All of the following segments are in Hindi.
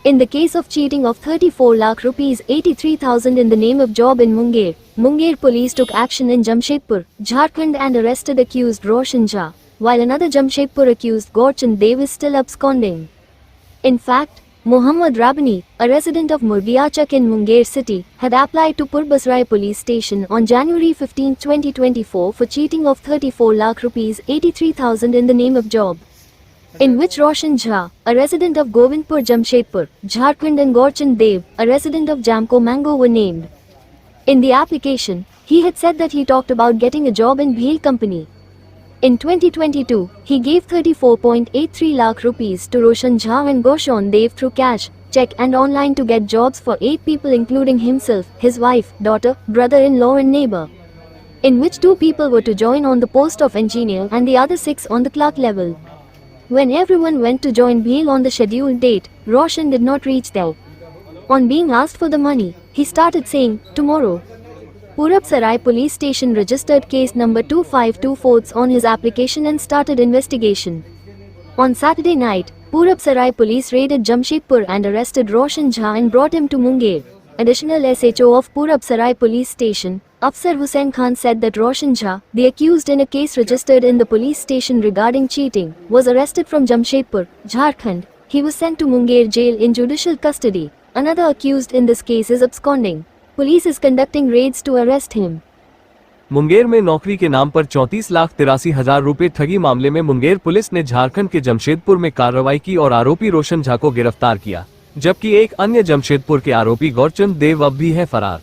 In the case of cheating of 34 lakh rupees 83,000 in the name of job in Munger police took action in Jamshedpur, Jharkhand and arrested accused Roshan Jha, while another Jamshedpur accused Gaurchand Dev is still absconding. In fact, Mohammad Rabani, a resident of Murgiachak in Munger city, had applied to Purbasrai police station on January 15, 2024 for cheating of 34 lakh rupees 83,000 in the name of job, in which Roshan Jha, a resident of Govindpur Jamshedpur, Jharkhand and Gaurchand Dev, a resident of Jamko Mango were named. In the application, he had said that he talked about getting a job in Bhel company. In 2022, he gave 34.83 lakh rupees to Roshan Jha and Gaurchand Dev through cash, check and online to get jobs for 8 people including himself, his wife, daughter, brother-in-law and neighbor, in which 2 people were to join on the post of engineer and the other 6 on the clerk level. When everyone went to join Bhel on the scheduled date, Roshan did not reach there. On being asked for the money, he started saying, "Tomorrow." Purab Sarai police station registered case number 2524 on his application and started investigation. On Saturday night, Purab Sarai police raided Jamshedpur and arrested Roshan Jha and brought him to Munger. Additional SHO of Purab Sarai police station, Afsar Hussain Khan said that Roshan Jha, the accused in a case registered in the police station regarding cheating, was arrested from Jamshedpur, Jharkhand. He was sent to Munger jail in judicial custody. Another accused in this case is absconding. Police is conducting raids to arrest him. Munger में नौकरी के नाम पर 34,83,000 रुपए ठगी मामले में मुंगेर पुलिस ने झारखंड के जमशेदपुर में कार्रवाई की और आरोपी रोशन झा को गिरफ्तार किया, जबकि एक अन्य जमशेदपुर के आरोपी गौरचंद देव अब भी है फरार।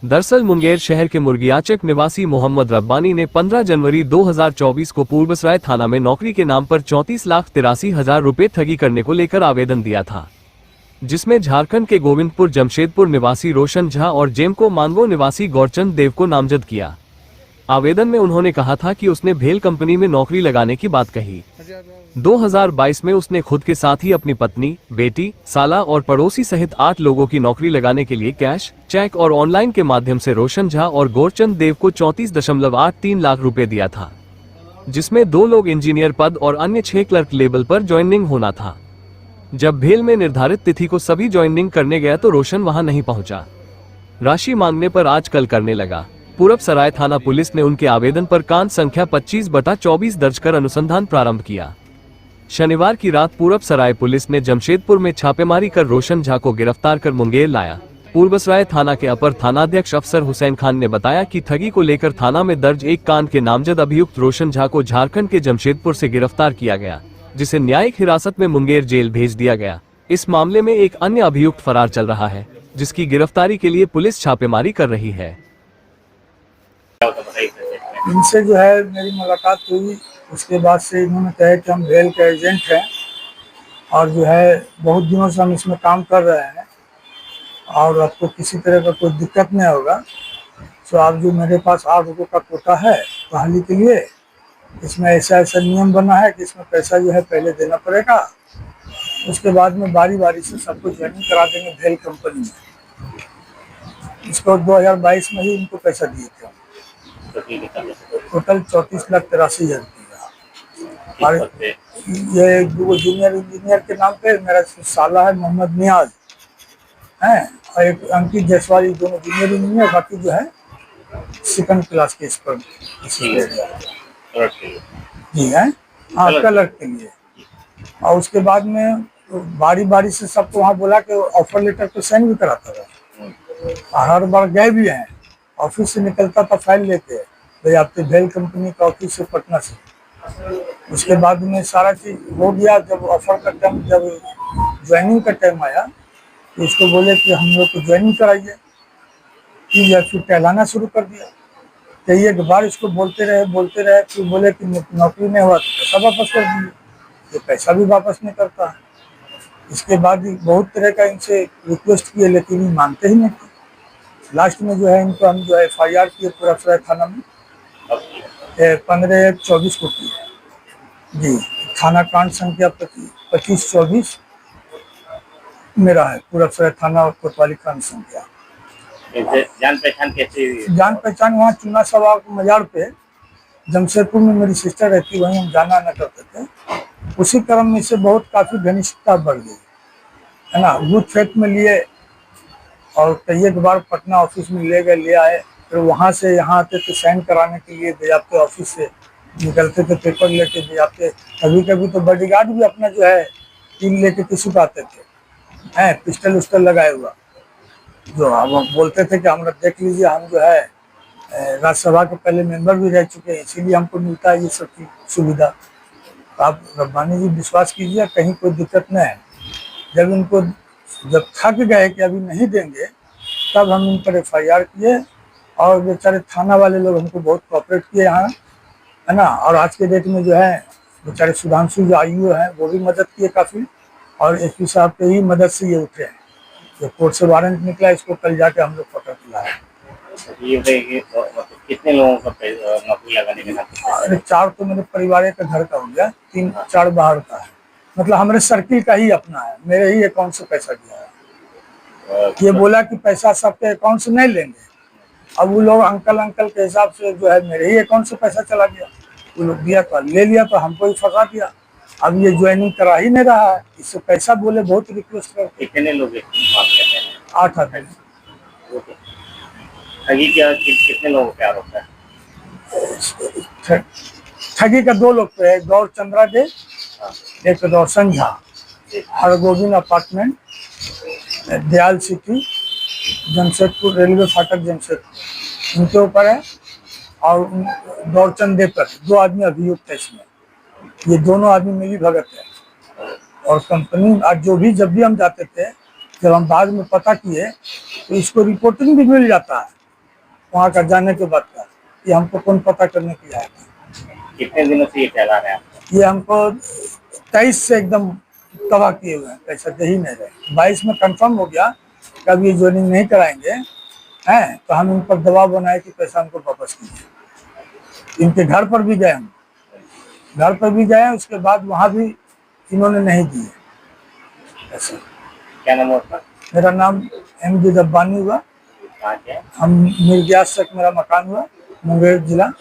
दरअसल मुंगेर शहर के मुर्गियाचक निवासी मोहम्मद रब्बानी ने 15 जनवरी 2024 को पूर्बसराय थाना में नौकरी के नाम पर 34,83,000 रुपए ठगी करने को लेकर आवेदन दिया था, जिसमें झारखंड के गोविंदपुर जमशेदपुर निवासी रोशन झा और जेमको मानगो निवासी गौरचंद देव को नामजद किया। आवेदन में उन्होंने कहा था कि उसने भेल कंपनी में नौकरी लगाने की बात कही। 2022 में उसने खुद के साथ ही अपनी पत्नी, बेटी, साला और पड़ोसी सहित 8 लोगों की नौकरी लगाने के लिए कैश, चेक और ऑनलाइन के माध्यम से रोशन झा और गौरचंद देव को 34.83 लाख रुपए दिया था, जिसमें 2 लोग इंजीनियर पद और अन्य 6 क्लर्क लेवल पर ज्वाइनिंग होना था। जब भेल में निर्धारित तिथि को सभी ज्वाइनिंग करने गया तो रोशन वहां नहीं पहुंचा। राशि मांगने पर आज कल करने लगा। पूरब सराय थाना पुलिस ने उनके आवेदन पर कांड संख्या 25/24 दर्ज कर अनुसंधान प्रारंभ किया। शनिवार की रात पूरब सराय पुलिस ने जमशेदपुर में छापेमारी कर रोशन झा को गिरफ्तार कर मुंगेर लाया। पूर्बसराय थाना के अपर थानाध्यक्ष अफसर हुसैन खान ने बताया कि ठगी को लेकर थाना में दर्ज एक कांड के नामजद अभियुक्त रोशन झा को झारखंड के जमशेदपुर से गिरफ्तार किया गया, जिसे न्यायिक हिरासत में मुंगेर जेल भेज दिया गया। इस मामले में एक अन्य अभियुक्त फरार चल रहा है, जिसकी गिरफ्तारी के लिए पुलिस छापेमारी कर रही है। इनसे जो है मेरी मुलाकात हुई, उसके बाद से इन्होंने कहा कि हम भेल के एजेंट हैं और जो है बहुत दिनों से हम इसमें काम कर रहे हैं और आपको किसी तरह का कोई दिक्कत नहीं होगा, तो आप जो मेरे पास 8 रुपये का कोटा है बहाली के लिए, इसमें ऐसा नियम बना है कि इसमें पैसा जो है पहले देना पड़ेगा, उसके बाद में बारी बारी से सबको ज्वाइनिंग करा देंगे भेल कंपनी में। इसको 2022 में ही इनको पैसा दिए थे, टोटल 34,83,000 रुपया। और ये 2 जूनियर इंजीनियर के नाम पे मेरा साला है मोहम्मद नियाज है और एक अंकित जायसवाल, दोनों जूनियर इंजीनियर, बाकी जो है सेकंड क्लास के इस पर जी है, हाँ कलर के लिए। और उसके बाद में बारी बारी से सबको वहाँ बोला कि ऑफर लेटर पे साइन भी कराता था और हर बार गए भी हैं। ऑफिस से निकलता था फाइल लेके, भाई आपके भेल कंपनी का ऑफिस से पटना से। उसके बाद में सारा चीज हो गया। जब ऑफर का टाइम, जब ज्वाइनिंग का टाइम आया तो उसको बोले कि हम लोग को ज्वाइनिंग कराइए, फिर टहलाना शुरू कर दिया। कई एक बार इसको बोलते रहे फिर बोले कि नौकरी नहीं हुआ तो पैसा वापस कर दिए। ये पैसा भी वापस नहीं करता है। इसके बाद बहुत तरह का इनसे रिक्वेस्ट किए, लेकिन ये मानते ही नहीं थे। लास्ट में जो है इनको हम जो है FIR किए पूरबसराय थाना में 15/24 को किए जी। थाना कांड संख्या 2524 मेरा है, पूरबसराय थाना और कोतवाली कांड संख्या। जान पहचान कैसे? जान पहचान वहाँ चुना सभा मजार पे जमशेदपुर में मेरी सिस्टर रहती, वहीं हम जाना आना करते थे। उसी क्रम में से बहुत काफी घनिष्ठता बढ़ गई है ना, बूथ फेक में लिए और कई एक बार पटना ऑफिस में ले गए, ले आए, फिर वहां से यहाँ आते थे साइन कराने के लिए, दे जाते ऑफिस से, निकलते थे पेपर लेके दे जाते। कभी कभी तो बॉडीगार्ड भी अपना जो है टीम लेके किसी को आते थे, हैं पिस्टल उस्टल लगाए हुआ, जो हम बोलते थे कि हमरा देख लीजिए, हम जो है राज्यसभा के पहले मेंबर भी रह चुके हैं, इसीलिए हमको मिलता है ये सब की सुविधा। तो आप रब्बानी जी विश्वास कीजिए, कहीं कोई दिक्कत नहीं है। जब इनको जब थक गए कि अभी नहीं देंगे, तब हम इन पर FIR किए, और बेचारे थाना वाले लोग हमको बहुत कोऑपरेट किए यहाँ, है ना। और आज के डेट में जो है बेचारे सुधांशु जो IO हैं वो भी मदद किए काफ़ी, और SP साहब के ही मदद से ये उठे हैं। जो कोर्ट से वारंट निकला, इसको कल जाके हम लोग पकड़ के लाए। ये बताइए कि मतलब कितने लोगों का नौकरी लगाने के नाम अरे 4 तो मेरे परिवार का घर का हो गया, 3-4 बाहर का है, मतलब हमारे सर्किल का ही अपना है, मेरे ही अकाउंट से पैसा दिया है। ये बोला कि पैसा सबके अकाउंट से नहीं लेंगे, अब वो लोग अंकल के हिसाब से जो है मेरे ही अकाउंट से पैसा चला गया, वो लोग दिया तो ले लिया, तो हमको ही फंसा दिया। अब ये ज्वाइनिंग करा ही नहीं रहा है, इससे पैसा बोले बहुत रिक्वेस्ट करके। कितने लोग इस मामले में हैं? 8 आदमी। ओके। ठगी क्या कितने लोगों पे आरोप है? ठगी का 2 लोग पे है, गौर चंद्रा डे, एक Roshan Jha, Hargovind apartment, Dayal city, Jamshedpur, railway फाटक जमशेदपुर, इनके ऊपर है। और गौरचंद दे पर 2 आदमी अभियुक्त है इसमें, ये दोनों आदमी मिली भगत है। और कंपनी आज जो भी जब भी हम जाते थे, जब हम बाद में पता किए तो इसको रिपोर्टिंग भी मिल जाता है वहाँ का जाने के बाद का, कि हमको कौन पता करने के लिए आया था। कितने दिनों से ये फैला रहे हैं आपको? ये हमको 23 से एकदम तबाह किए हुए हैं, पैसा दे ही नहीं रहे। 22 में कंफर्म हो गया कि अब ये ज्वाइनिंग नहीं कराएंगे, हैं, तो हम इन पर दबाव बनाए कि पैसा हमको वापस कीजिए। इनके घर पर भी गए, हम घर पर भी गए, उसके बाद वहाँ भी इन्होंने नहीं दिए ऐसा। क्या नाम है उसका? मेरा नाम MD रब्बानी हुआ, कहाँ के हैं? हम मिर्ग्यास तक मेरा मकान हुआ, मुंगेर जिला।